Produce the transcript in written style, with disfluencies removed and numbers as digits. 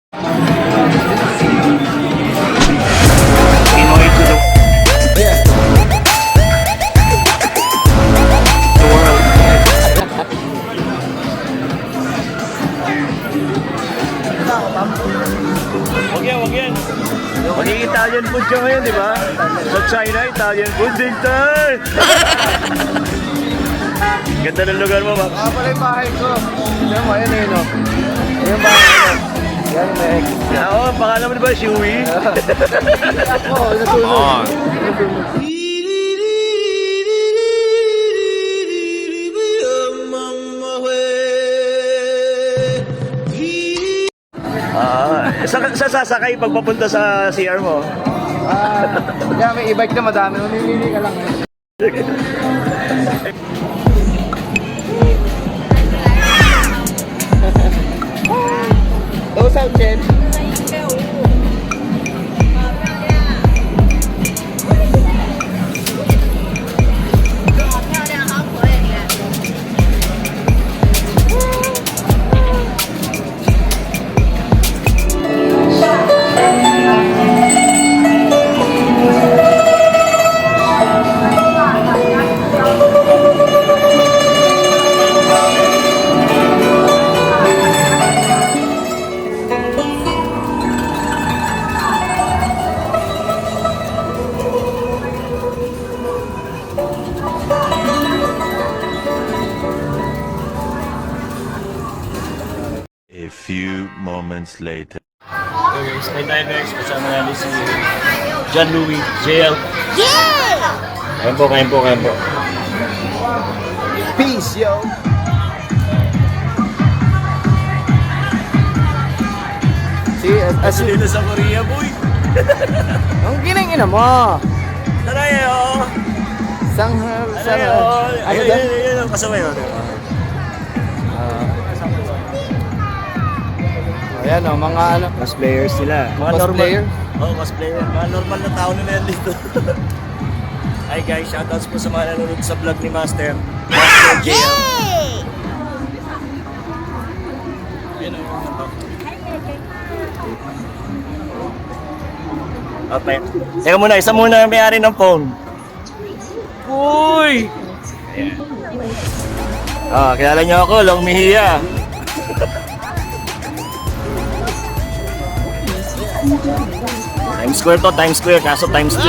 Pinoy to the world. Wag yan. Magiging Italian food ka ngayon, di ba? Sa China, Italian food, big time! Ganda ng lugar mo, Max. Pala yung bahay ko. Yan mo, yan no. Yung bahay ko. Yan, Mek. Oo, pangalan mo ba, Shui? Ako, natulog. Sasakay pag papunta sa CR mo? Yan, may e-bike na madami. Mamimili ka lang. Those out, Chen. A few moments later. Okay guys, kain tayo guys. Kasama natin si John Louis, JL. Yeah! Kain po. Peace, yo. Kasi dito sa Korea, boy. Ang ginang-ina mo. Tarayo! Sanghal. Ano ba? Ayun, kasama yun. Ayan o, mga ano. Cosplayers sila. Mga Cosplayer? normal. Cosplayer. Mga normal na tao na yan dito. Hi guys, shoutouts po sa mga nanonood sa vlog ni Master JL. Ayun o. Okay. Teka muna, isa muna ang may-ari ng phone. Uy! Ayan. Kilala niyo ako, Long Mejia. Times Square to, Times Square, kaso Times 2.